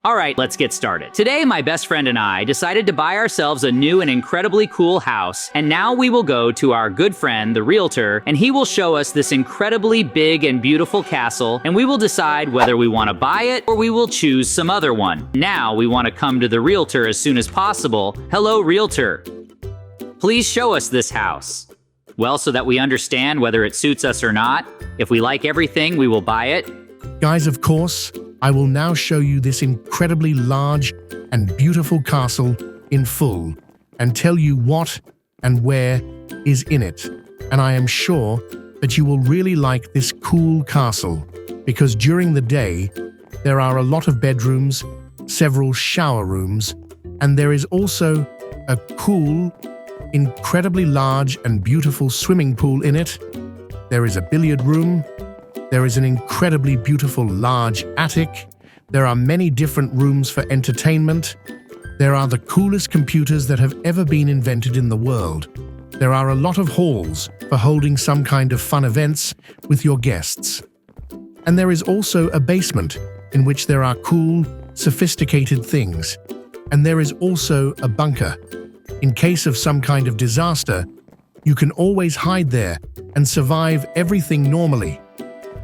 All right, let's get started. Today, my best friend and I decided to buy ourselves a new and incredibly cool house, and now we will go to our good friend, the realtor, and he will show us this incredibly big and beautiful castle, and we will decide whether we want to buy it or we will choose some other one. Now, we want to come to the realtor as soon as possible. Hello, realtor. Please show us this house. Well, so that we understand whether it suits us or not. If we like everything, we will buy it. Guys, of course, I will now show you this incredibly large and beautiful castle in full and tell you what and where is in it. And I am sure that you will really like this cool castle because during the day, there are a lot of bedrooms, several shower rooms, and there is also a cool, incredibly large and beautiful swimming pool in it. There is a billiard room. There is an incredibly beautiful large attic. There are many different rooms for entertainment. There are the coolest computers that have ever been invented in the world. There are a lot of halls for holding some kind of fun events with your guests. And there is also a basement in which there are cool, sophisticated things. And there is also a bunker. In case of some kind of disaster, you can always hide there and survive everything normally.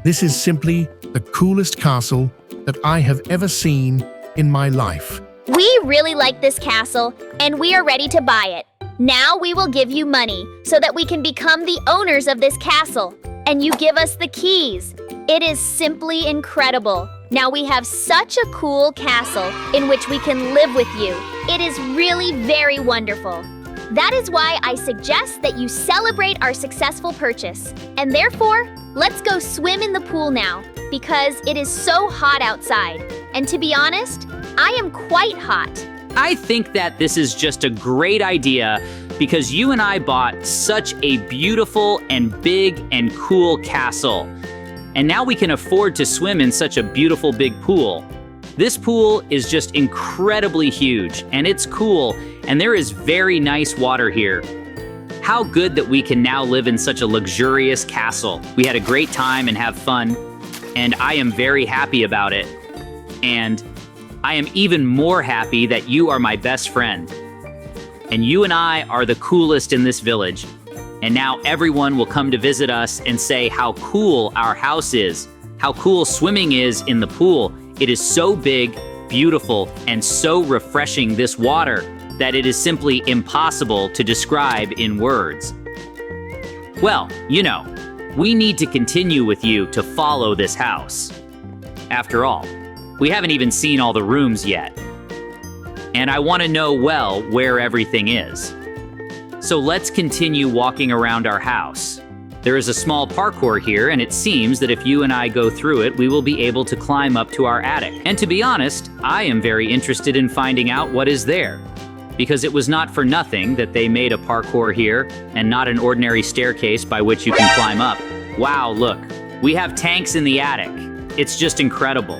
This is simply the coolest castle that I have ever seen in my life. We really like this castle, and we are ready to buy it. Now we will give you money so that we can become the owners of this castle, and you give us the keys. It is simply incredible. Now we have such a cool castle in which we can live with you. It is really very wonderful. That is why I suggest that you celebrate our successful purchase. And therefore, let's go swim in the pool now, because it is so hot outside. And to be honest, I am quite hot. I think that this is just a great idea because you and I bought such a beautiful and big and cool castle. And now we can afford to swim in such a beautiful big pool. This pool is just incredibly huge, and it's cool, and there is very nice water here. How good that we can now live in such a luxurious castle. We had a great time and have fun, and I am very happy about it. And I am even more happy that you are my best friend. And you and I are the coolest in this village. And now everyone will come to visit us and say how cool our house is, how cool swimming is in the pool. It is so big, beautiful, and so refreshing, this water, that it is simply impossible to describe in words. Well, you know, we need to continue with you to follow this house. After all, we haven't even seen all the rooms yet. And I want to know well where everything is. So let's continue walking around our house. There is a small parkour here, and it seems that if you and I go through it, we will be able to climb up to our attic. And to be honest, I am very interested in finding out what is there. Because it was not for nothing that they made a parkour here, and not an ordinary staircase by which you can climb up. Wow, look, we have tanks in the attic. It's just incredible.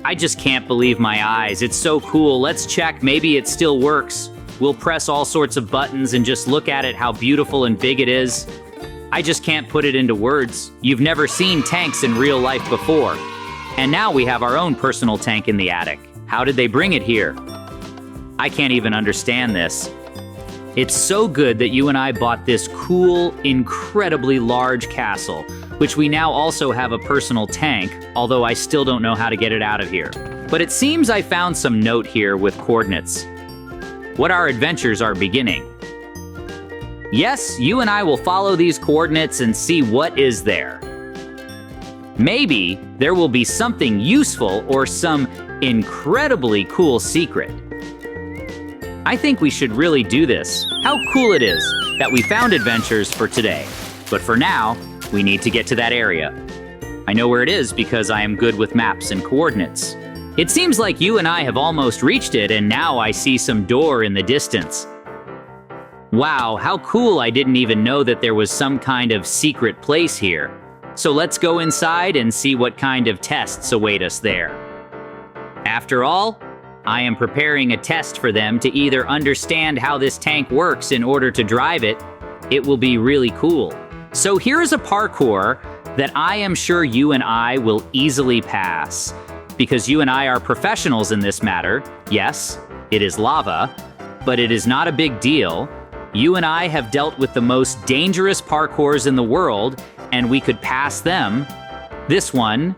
I just can't believe my eyes. It's so cool. Let's check, maybe it still works. We'll press all sorts of buttons and just look at it, how beautiful and big it is. I just can't put it into words. You've never seen tanks in real life before. And now we have our own personal tank in the attic. How did they bring it here? I can't even understand this. It's so good that you and I bought this cool, incredibly large castle, which we now also have a personal tank, although I still don't know how to get it out of here. But it seems I found some note here with coordinates. What our adventures are beginning. Yes, you and I will follow these coordinates and see what is there. Maybe there will be something useful or some incredibly cool secret. I think we should really do this. How cool it is that we found adventures for today. But for now, we need to get to that area. I know where it is because I am good with maps and coordinates. It seems like you and I have almost reached it, and now I see some door in the distance. Wow, how cool. I didn't even know that there was some kind of secret place here. So let's go inside and see what kind of tests await us there. After all, I am preparing a test for them to either understand how this tank works in order to drive it. It will be really cool. So here is a parkour that I am sure you and I will easily pass. because you and I are professionals in this matter. Yes, it is lava, but it is not a big deal. You and I have dealt with the most dangerous parkours in the world, and we could pass them. This one,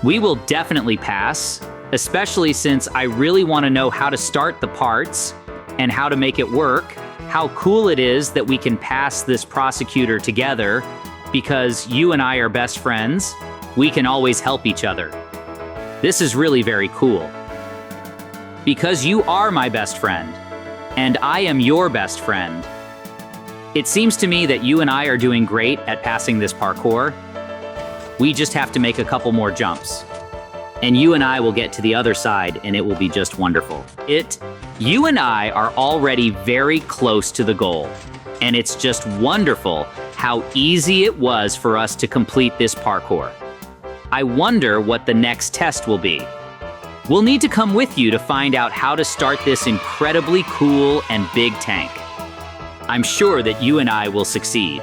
we will definitely pass, especially since I really want to know how to start the parts and how to make it work. How cool it is that we can pass this prosecutor together because you and I are best friends. We can always help each other. This is really very cool. Because you are my best friend, and I am your best friend. It seems to me that you and I are doing great at passing this parkour. We just have to make a couple more jumps. And you and I will get to the other side, and it will be just wonderful. You and I are already very close to the goal, and it's just wonderful how easy it was for us to complete this parkour. I wonder what the next test will be. We'll need to come with you to find out how to start this incredibly cool and big tank. I'm sure that you and I will succeed.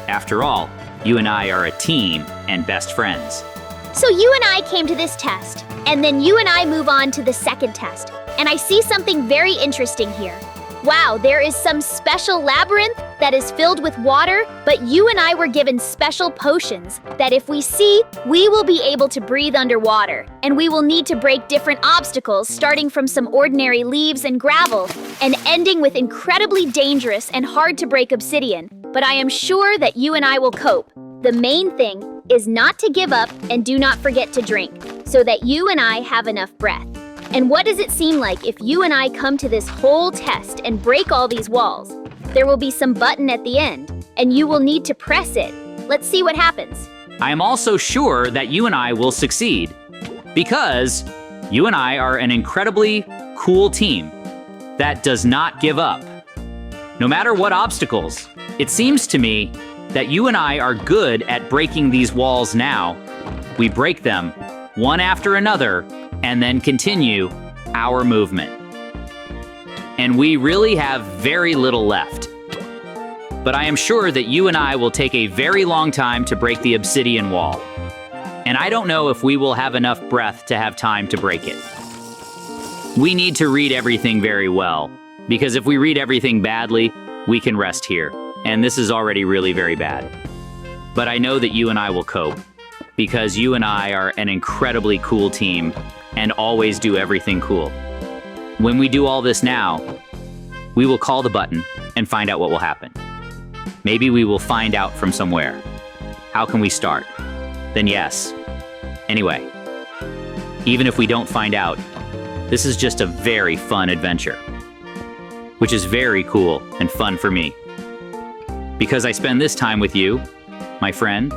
After all, you and I are a team and best friends. So you and I came to this test, and then you and I move on to the second test. And I see something very interesting here. Wow, there is some special labyrinth that is filled with water, but you and I were given special potions that if we see, we will be able to breathe underwater. And we will need to break different obstacles, starting from some ordinary leaves and gravel, and ending with incredibly dangerous and hard to break obsidian. But I am sure that you and I will cope. The main thing is not to give up and do not forget to drink, so that you and I have enough breath. And what does it seem like if you and I come to this whole test and break all these walls? There will be some button at the end, and you will need to press it. Let's see what happens. I am also sure that you and I will succeed, because you and I are an incredibly cool team that does not give up. No matter what obstacles, it seems to me that you and I are good at breaking these walls now. We break them one after another and then continue our movement. And we really have very little left. But I am sure that you and I will take a very long time to break the obsidian wall. And I don't know if we will have enough breath to have time to break it. We need to read everything very well, because if we read everything badly, we can rest here. And this is already really very bad. But I know that you and I will cope, because you and I are an incredibly cool team and always do everything cool. When we do all this now, we will call the button and find out what will happen. Maybe we will find out from somewhere. How can we start? Then yes. Anyway, even if we don't find out, this is just a very fun adventure, which is very cool and fun for me. Because I spend this time with you, my friend,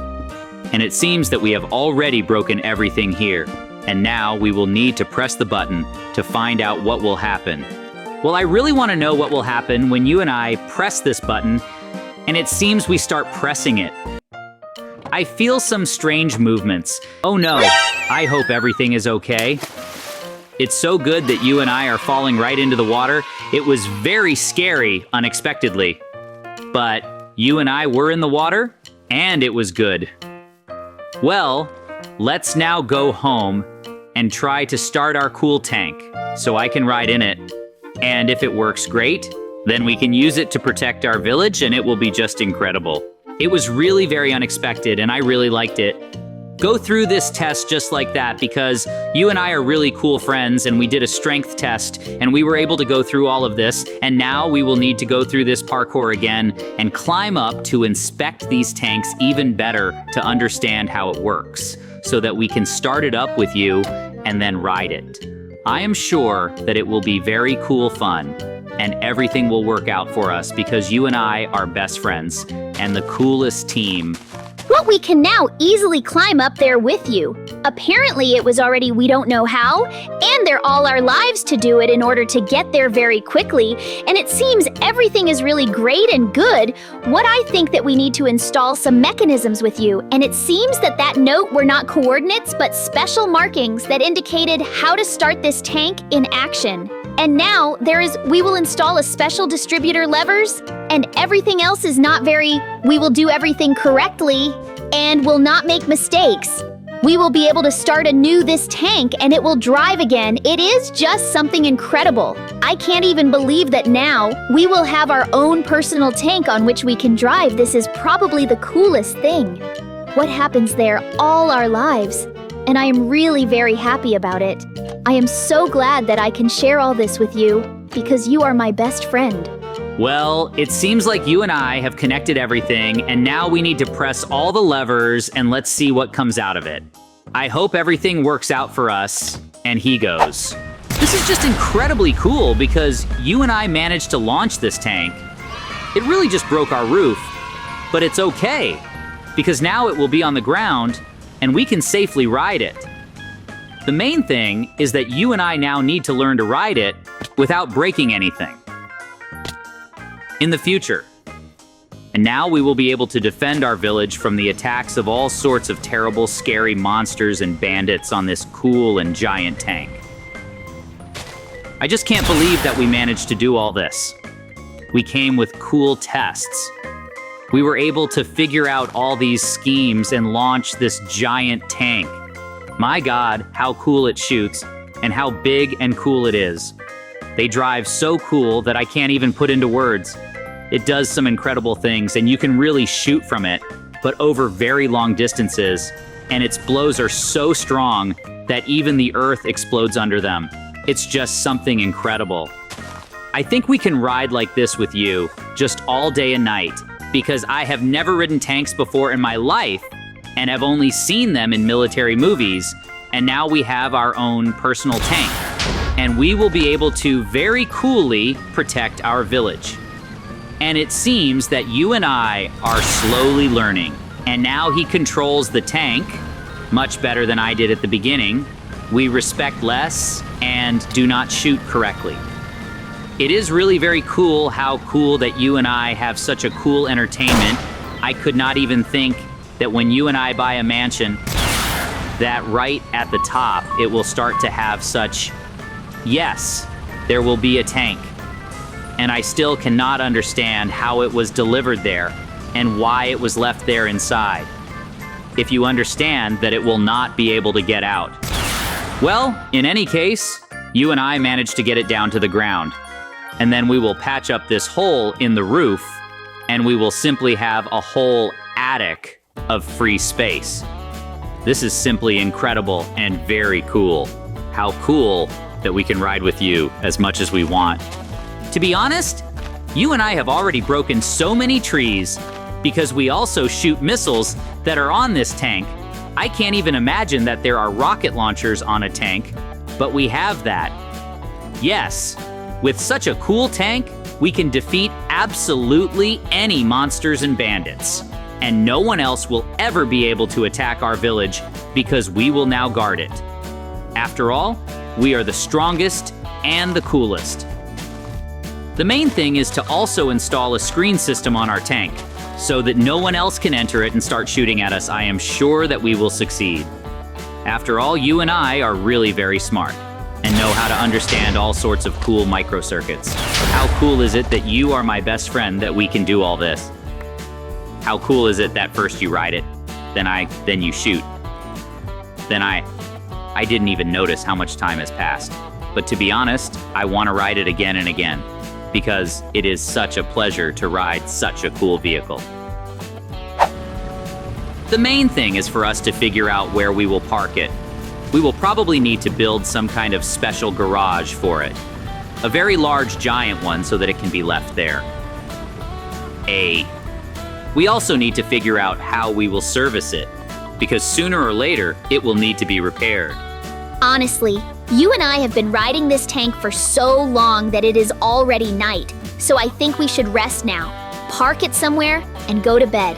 and it seems that we have already broken everything here, and now we will need to press the button to find out what will happen. Well, I really want to know what will happen when you and I press this button, and it seems we start pressing it. I feel some strange movements. Oh no, I hope everything is okay. It's so good that you and I are falling right into the water. It was very scary, unexpectedly. But you and I were in the water, and it was good. Well, let's now go home and try to start our cool tank so I can ride in it. And if it works great, then we can use it to protect our village and it will be just incredible. It was really very unexpected and I really liked it. Go through this test just like that because you and I are really cool friends and we did a strength test and we were able to go through all of this, and now we will need to go through this parkour again and climb up to inspect these tanks even better to understand how it works so that we can start it up with you and then ride it. I am sure that it will be very cool fun and everything will work out for us because you and I are best friends and the coolest team. But we can now easily climb up there with you. Apparently it was already we don't know how, and they're all our lives to do it in order to get there very quickly, and it seems everything is really great and good. What I think that we need to install some mechanisms with you, and it seems that that note were not coordinates but special markings that indicated how to start this tank in action. And now we will install a special distributor levers, and everything else is not we will do everything correctly and will not make mistakes. We will be able to start anew this tank and it will drive again. It is just something incredible. I can't even believe that now we will have our own personal tank on which we can drive. This is probably the coolest thing. What happens there all our lives? And I am really very happy about it. I am so glad that I can share all this with you because you are my best friend. Well, it seems like you and I have connected everything, and now we need to press all the levers and let's see what comes out of it. I hope everything works out for us, and he goes. This is just incredibly cool because you and I managed to launch this tank. It really just broke our roof, but it's okay because now it will be on the ground and we can safely ride it. The main thing is that you and I now need to learn to ride it without breaking anything in the future. And now we will be able to defend our village from the attacks of all sorts of terrible, scary monsters and bandits on this cool and giant tank. I just can't believe that we managed to do all this. We came with cool tests. We were able to figure out all these schemes and launch this giant tank. My God, how cool it shoots and how big and cool it is. They drive so cool that I can't even put into words. It does some incredible things, and you can really shoot from it, but over very long distances, and its blows are so strong that even the earth explodes under them. It's just something incredible. I think we can ride like this with you, just all day and night, because I have never ridden tanks before in my life, and have only seen them in military movies, and now we have our own personal tank, and we will be able to very coolly protect our village. And it seems that you and I are slowly learning. And now he controls the tank much better than I did at the beginning. We respect less and do not shoot correctly. It is really very cool how cool that you and I have such a cool entertainment. I could not even think that when you and I buy a mansion, that right at the top, it will start to have such, yes, there will be a tank. And I still cannot understand how it was delivered there and why it was left there inside. If you understand that it will not be able to get out. Well, in any case, you and I managed to get it down to the ground. And then we will patch up this hole in the roof, and we will simply have a whole attic of free space. This is simply incredible and very cool. How cool that we can ride with you as much as we want. To be honest, you and I have already broken so many trees because we also shoot missiles that are on this tank. I can't even imagine that there are rocket launchers on a tank, but we have that. Yes, with such a cool tank, we can defeat absolutely any monsters and bandits. And no one else will ever be able to attack our village because we will now guard it. After all, we are the strongest and the coolest. The main thing is to also install a screen system on our tank, so that no one else can enter it and start shooting at us. I am sure that we will succeed. After all, you and I are really very smart, and know how to understand all sorts of cool microcircuits. How cool is it that you are my best friend that we can do all this? How cool is it that first you ride it, then you shoot. Then I didn't even notice how much time has passed. But to be honest, I want to ride it again and again, because it is such a pleasure to ride such a cool vehicle. The main thing is for us to figure out where we will park it. We will probably need to build some kind of special garage for it. A very large giant one so that it can be left there. We also need to figure out how we will service it, because sooner or later, it will need to be repaired. Honestly, you and I have been riding this tank for so long that it is already night, so I think we should rest now, park it somewhere, and go to bed.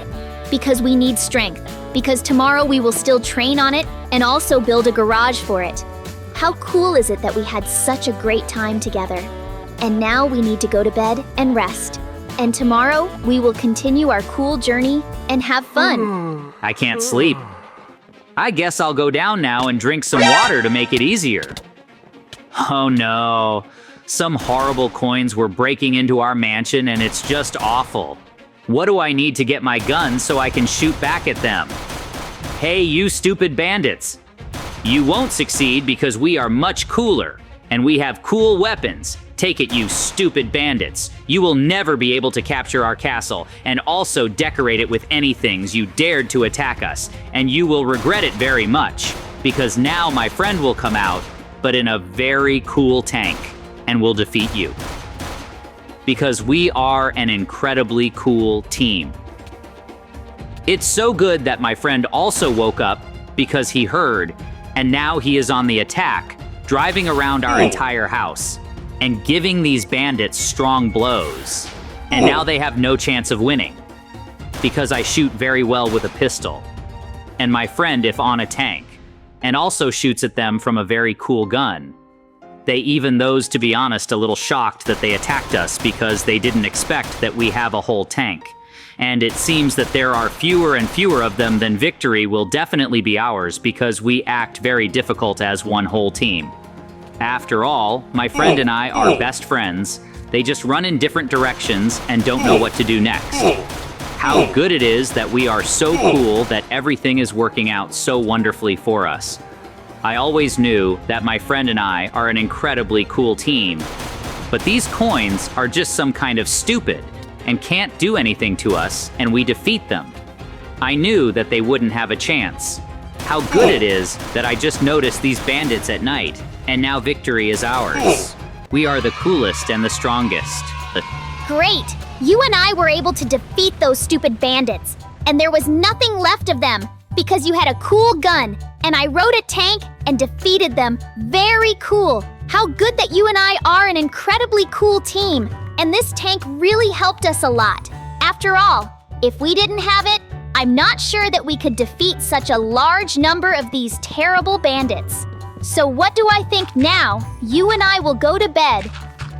Because we need strength, because tomorrow we will still train on it and also build a garage for it. How cool is it that we had such a great time together? And now we need to go to bed and rest. And tomorrow we will continue our cool journey and have fun. I can't sleep. I guess I'll go down now and drink some water to make it easier. Oh no, some horrible coins were breaking into our mansion and it's just awful. What do I need to get my gun so I can shoot back at them? Hey, you stupid bandits! You won't succeed because we are much cooler, and we have cool weapons. Take it, you stupid bandits. You will never be able to capture our castle and also decorate it with any things you dared to attack us, and you will regret it very much, because now my friend will come out, but in a very cool tank, and will defeat you. Because we are an incredibly cool team. It's so good that my friend also woke up because he heard, and now he is on the attack, driving around our entire house and giving these bandits strong blows. And now they have no chance of winning because I shoot very well with a pistol. And my friend, if on a tank, and also shoots at them from a very cool gun. They even those, to be honest, a little shocked that they attacked us because they didn't expect that we have a whole tank. And it seems that there are fewer and fewer of them, then victory will definitely be ours because we act very difficult as one whole team. After all, my friend and I are best friends. They just run in different directions and don't know what to do next. How good it is that we are so cool that everything is working out so wonderfully for us. I always knew that my friend and I are an incredibly cool team, but these coins are just some kind of stupid and can't do anything to us, and we defeat them. I knew that they wouldn't have a chance. How good it is that I just noticed these bandits at night, and now victory is ours. We are the coolest and the strongest. Great! You and I were able to defeat those stupid bandits, and there was nothing left of them because you had a cool gun, and I rode a tank and defeated them. Very cool! How good that you and I are an incredibly cool team, and this tank really helped us a lot. After all, if we didn't have it, I'm not sure that we could defeat such a large number of these terrible bandits. So what do I think now? You and I will go to bed